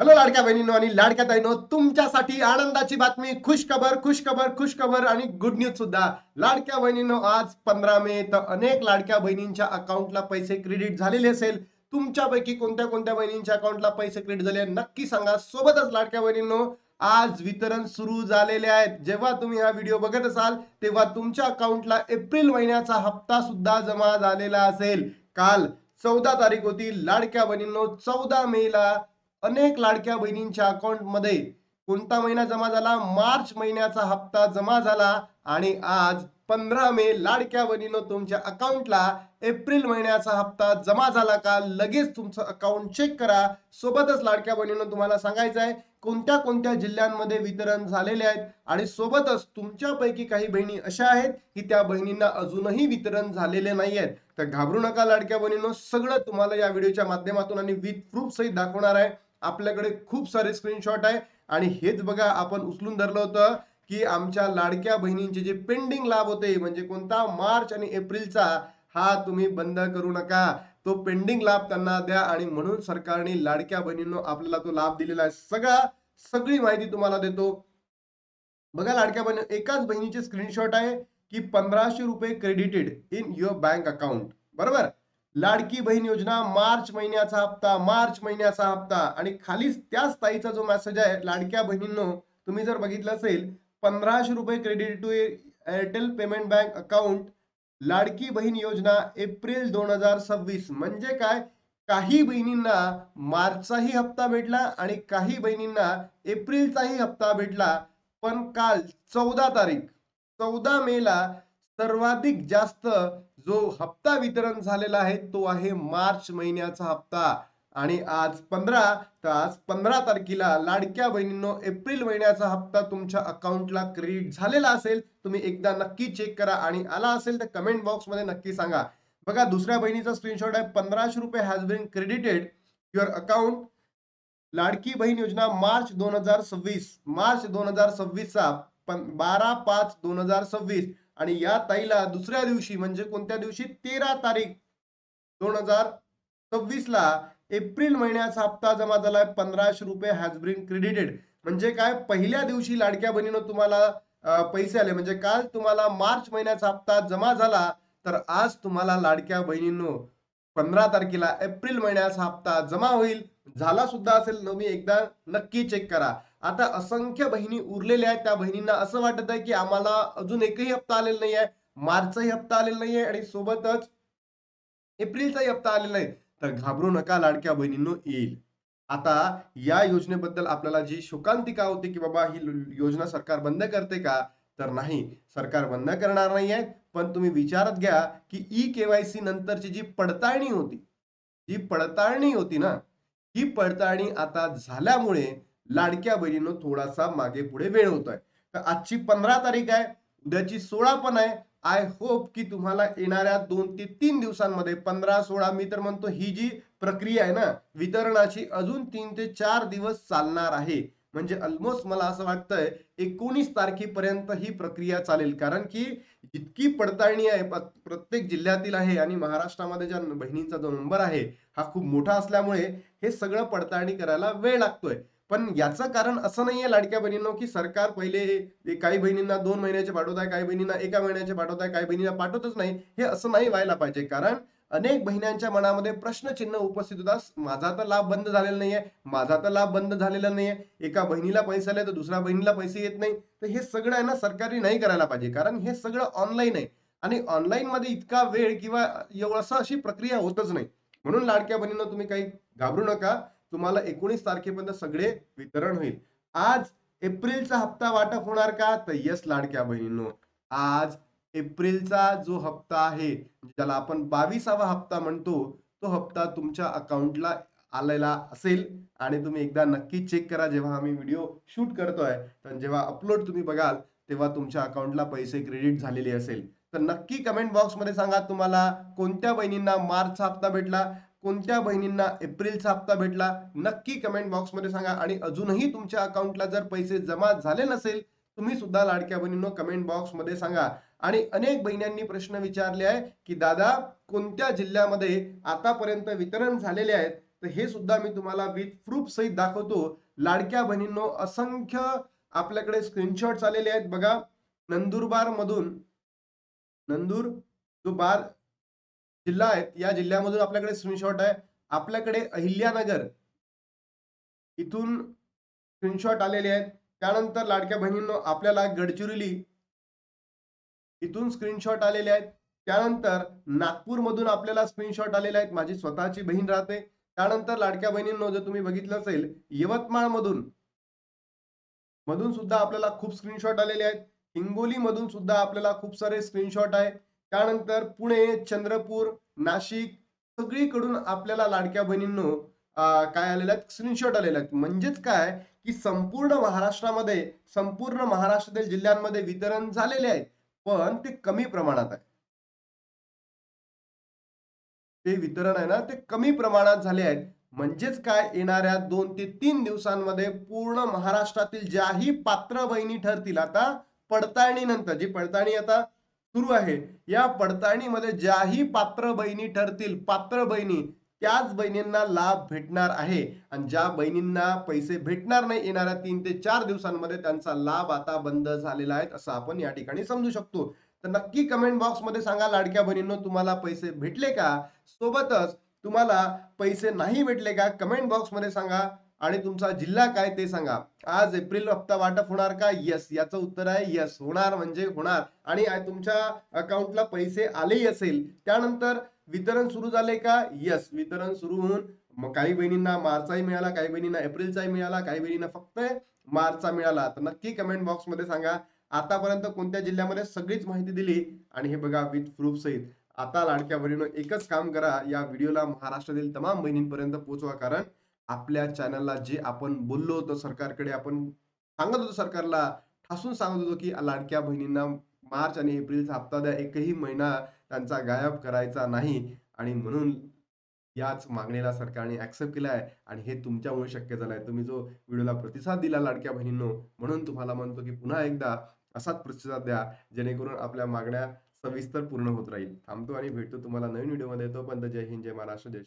Hello लाडक्या बहिणींनो आणि लाडक्या ताईंनो, तुमच्यासाठी आनंदाची बातमी, खुशखबर खुशखबर खुशखबर आणि गुड न्यूज सुद्धा. लाडक्या बहिणींनो, आज 15 मे, तर अनेक लाडक्या बहिणींच्या अकाउंटला पैसे क्रेडिट झालेले असेल. तुमच्यापैकी कोणत्या कोणत्या बहिणींच्या अकाउंटला पैसे क्रेडिट झाले नक्की सांगा. सोबतच लाडक्या बहिणींनो, आज वितरण सुरू झालेले आहेत. जेव्हा तुम्ही हा व्हिडिओ बघत असाल तेव्हा तुमच्या अकाउंटला एप्रिल महिन्याचा हप्ता सुद्धा जमा झालेला असेल. काल 14 तारीख होती. लाडक्या बहिणींनो, 14 मे ला अनेक लाडक्या बहिणींच्या अकाउंटमध्ये कोणता महिना जमा झाला? मार्च महिन्याचा हप्ता जमा झाला. आणि आज 15 मे, लाडक्या बहिणींनो, तुमच्या अकाउंटला एप्रिल महिन्याचा हप्ता जमा झाला का? लगेच तुमचं अकाउंट चेक करा. सोबतच लाडक्या बहिणींनो, तुम्हाला सांगायचं आहे कोणत्या कोणत्या जिल्ह्यांमध्ये वितरण झालेले आहेत. आणि सोबतच तुमच्यापैकी काही बहिणी अशा आहेत की त्या बहिणींना अजूनही वितरण झालेले नाही आहेत. तर घाबरू नका लाडक्या बहिणींनो, सगळं तुम्हाला या व्हिडिओच्या माध्यमातून आणि विथ प्रूफ सहित दाखवणार आहे. आपल्याकडे खूप सारे स्क्रीनशॉट आहे. आणि हेच बघा, आपण उचलून धरलं होतं की आमच्या लाडक्या बहिणींचे जे पेंडिंग लाभ होते, म्हणजे कोणता, मार्च आणि एप्रिलचा, हा तुम्ही बंद करू नका. तो पेंडिंग लाभ त्यांना द्या. आणि म्हणून सरकारने लाडक्या बहिणींनो आपल्याला तो लाभ दिलेला आहे. सगळी माहिती तुम्हाला देतो. बघा लाडक्या बहिणी, एकाच बहिणीचे स्क्रीनशॉट आहे की 1500 रुपये credited in your bank account. बरोबर. लाडकी बहीण योजना मार्च महिन्याचा हप्ता, मार्च महिन्याचा हप्ता. आणि खाली त्याच ताईचा जो मेसेज आहे, लाडक्या बहिणींनो, तुम्ही जर बघितलं असेल, 1500 रुपये credit to Airtel payment bank account, Ladki Bahin Yojana April 2026. म्हणजे काय? काही बहिणींना मार्चचाही हप्ता भेटला आणि काही बहिणींना एप्रिलचाही हप्ता भेटला. पण काल 14 तारीख, 14 मे ला सर्वाधिक जास्त जो हप्ता वितरण झालेला आहे तो आहे मार्च महिन्याचा हप्ता. आणि आज 15, तर आज 15 तारखेला लाडक्या बहिणींनो एप्रिल महिन्याचा हप्ता तुमच्या अकाउंटला क्रेडिट झालेला असेल. तुम्ही एकदा नक्की चेक करा आणि आला असेल तर कमेंट बॉक्स मध्ये नक्की सांगा. बघा, दुसऱ्या बहिणीचा स्क्रीनशॉट आहे. 1500 रुपये has been credited your account, Ladki Bahin Yojana March 2026, March 2026चा 12/5/2026. आणि या ताईला दुसऱ्या दिवशी, म्हणजे कोणत्या दिवशी, 13 तारीख 2026ला एप्रिल महिन्याचा हप्ता जमा झालाय. 1500 रुपये हॅज बीन क्रेडिटेड. म्हणजे काय? पहिल्या दिवशी लाडक्या बहिणीनं तुम्हाला पैसे आले. म्हणजे काल तुम्हाला मार्च महिन्याचा हप्ता जमा झाला, तर आज तुम्हाला लाडक्या बहिणींनो 15 तारखेला एप्रिल महिन्याचा हप्ता जमा होईल. झाला सुद्धा असेल, तुम्ही एकदा नक्की चेक करा. आता असंख्य बहिणी उरलेल्या आहेत. त्या बहिणींना असं वाटत आहे की आम्हाला अजून एकही हप्ता आलेला नाही आहे, मार्चचाही हप्ता आलेला नाही आहे आणि सोबतच एप्रिलचाही हप्ता आलेला नाही. तर घाबरू नका लाडक्या बहिणींनो, येईल. आता या योजनेबद्दल आपल्याला जी शोकांतिका होती की बाबा ही योजना सरकार बंद करते का? तर नाही, सरकार बंद करणार नाहीये. पण तुम्ही विचारात घ्या की ई-केवायसी नंतरची जी पडताळणी होती, जी पडताळणी होती ना, ही पडताळणी आता झाल्यामुळे लाडक्या बहिणींनो थोडासा मागे पुढे वेळ होतोय. तर आजची 15 तारीख आहे, उद्याची 16 पण आहे. आय होप की तुम्हाला येणाऱ्या 2 ते 3 दिवसांमध्ये, 15-16, मी तर म्हणतो ही जी प्रक्रिया आहे ना वितरणाची, अजून 3 ते 4 दिवस चालणार आहे. म्हणजे ऑलमोस्ट मला असं वाटतंय 19 तारखेपर्यंत ही प्रक्रिया चालेल. कारण की इतकी पडताळणी आहे, प्रत्येक जिल्ह्यातील आहे. आणि महाराष्ट्रामध्ये ज्या बहिणींचा जो नंबर आहे हा खूप मोठा असल्यामुळे हे सगळं पडताळणी करायला वेळ लागतोय. पण याचं कारण असं नाहीये लाडक्या बहिणींनो की सरकार पहिले काही बहिणींना 2 महिन्याचे पाठवत आहे, काही बहिणींना 1 महिन्याचे पाठवत आहे, काही बहिणींना पाठवतच नाही. हे असं नाही व्हायला पाहिजे. कारण अनेक बहिण्यांच्या मनामध्ये प्रश्नचिन्ह उपस्थित होतात. माझा तर लाभ बंद झालेला नाहीये, माझा तर लाभ बंद झालेला नाहीये. एका बहिणीला पैसे आले तर दुसऱ्या बहिणीला पैसे येत नाही. तर हे सगळं आहे ना सरकारने नाही करायला पाहिजे. कारण हे सगळं ऑनलाईन आहे. आणि ऑनलाईन मध्ये इतका वेळ किंवा एवढं अशी प्रक्रिया होतच नाही. म्हणून लाडक्या बहिणींनो, तुम्ही काही घाबरू नका. तुम्हाला 19 तारखेपर्यंत सगळे वितरण होईल. आज एप्रिलचा हप्ता वाटप होणार का? तर यस लाडक्या बहिणींनो, आज एप्रिलचा जो हप्ता आहे, ज्याला आपण 22वा हप्ता म्हणतो, तो हप्ता तुमच्या अकाउंटला आलेला असेल. आणि तुम्ही एकदा नक्की चेक करा. जेव्हा आम्ही व्हिडिओ शूट करतोय, तर जेव्हा अपलोड तुम्ही बघाल तेव्हा तुमच्या अकाउंटला पैसे क्रेडिट झालेले असेल. तर नक्की कमेंट बॉक्समध्ये सांगा तुम्हाला कोणत्या बहिणींना मार्चचा हप्ता भेटला, कोणत्या बहिणींना एप्रिलचा हप्ता भेटला. नक्की कमेंट बॉक्समध्ये सांगा. आणि अजूनही तुमच्या अकाउंटला जर पैसे जमा झाले नसेल, तुम्ही सुद्धा लाडक्या बहिणींनो कमेंट बॉक्समध्ये सांगा. आणि अनेक बहिण्यांनी प्रश्न विचारले आहे की दादा, कोणत्या जिल्ह्यामध्ये आतापर्यंत वितरण झालेले आहेत? तर हे सुद्धा मी तुम्हाला विथ प्रूफ सहित दाखवतो. लाडक्या बहिणींनो, असंख्य आपल्याकडे स्क्रीनशॉट्स आलेले आहेत बघा. नंदुरबार मधून, नंदूर जो बार जिल्हा आहे, या जिल्ह्यामधून आपल्याकडे स्क्रीनशॉट आहे. आपल्याकडे अहिल्यानगर इथून स्क्रीनशॉट आलेले आहेत. त्यानंतर लाडक्या बहिणींनो, आपल्याला गडचिरोली इथून स्क्रीनशॉट आलेले आहेत. त्यानंतर नागपूरमधून आपल्याला स्क्रीनशॉट आलेले आहेत. माझी स्वतःची बहीण राहते. त्यानंतर लाडक्या बहिणींनो, जर तुम्ही बघितलं असेल, यवतमाळ मधून सुद्धा आपल्याला खूप स्क्रीनशॉट आलेले आहेत. हिंगोली मधून सुद्धा आपल्याला खूप सारे स्क्रीनशॉट आहेत. त्यानंतर पुणे, चंद्रपूर, नाशिक सगळीकडून आपल्याला लाडक्या बहिणींनो काय आलेले आहेत, स्क्रीनशॉट आलेले आहेत. म्हणजेच काय, की संपूर्ण महाराष्ट्रातील जिल्ह्यांमध्ये वितरण झालेले आहे, पण ते कमी प्रमाणात आहे. ते वितरण आहे ना, ते कमी प्रमाणात झाले आहेत. म्हणजेच काय, येणाऱ्या 2 ते 3 दिवसांमध्ये पूर्ण महाराष्ट्रातील ज्याही पात्र बहिणी ठरतील, आता पडताळणीनंतर जी पडताळणी आता सुरू आहे, या पडताळणीमध्ये ज्याही पात्र बहिणी ठरतील, पात्र बहिणी, त्याच बहिणींना लाभ भेटणार आहे. आणि ज्या बहिणींना पैसे भेटणार नाही येणाऱ्या 3 ते 4 दिवसांमध्ये, त्यांचा लाभ आता बंद झालेला आहे, असं आपण या ठिकाणी समजू शकतो. तर नक्की कमेंट बॉक्समध्ये सांगा लाडक्या बहिणींनो, तुम्हाला पैसे भेटले का? सोबतच तुम्हाला पैसे नाही भेटले का, कमेंट बॉक्समध्ये सांगा. आणि तुमचा जिल्हा काय ते सांगा. आज एप्रिल हप्ता वाटप होणार का? येस, याचं उत्तर आहे येस. होणार म्हणजे होणार. आणि तुमच्या अकाउंटला पैसे आलेही असेल. त्यानंतर वितरण सुरू झाले का? येस, वितरण सुरू होऊन मग काही बहिणींना मार्चचाही मिळाला, काही बहिणींना एप्रिलचाही मिळाला, काही बहिणींना फक्त मार्चचा मिळाला. तर नक्की कमेंट बॉक्समध्ये सांगा. आतापर्यंत कोणत्या जिल्ह्यामध्ये सगळीच माहिती दिली. आणि हे बघा विथ प्रूफ सहित. आता लाडक्या बहिणींनो, एकच काम करा, या व्हिडिओला महाराष्ट्रातील तमाम बहिणींपर्यंत पोहोचवा. कारण आपल्या चॅनलला जे आपण बोललो होतो सरकारकडे, आपण सांगत होतो सरकारला, ठासून सांगत होतो की लाडक्या बहिणींना मार्च आणि एप्रिलचा हप्ता द्या, एकही महिना त्यांचा गायब करायचा नाही. आणि म्हणून याच मागणीला सरकारने ऍक्सेप्ट केलं आहे. आणि हे तुमच्यामुळे शक्य झालंय. तुम्ही जो व्हिडिओला प्रतिसाद दिला लाडक्या बहिणींनो, म्हणून तुम्हाला म्हणतो की पुन्हा एकदा असाच प्रतिसाद द्या, जेणेकरून आपल्या मागण्या सविस्तर पूर्ण होत राहील. थांबतो आणि भेटतो तुम्हाला नवीन व्हिडिओमध्ये. तोपर्यंत जय हिंद, जय महाराष्ट्र, जय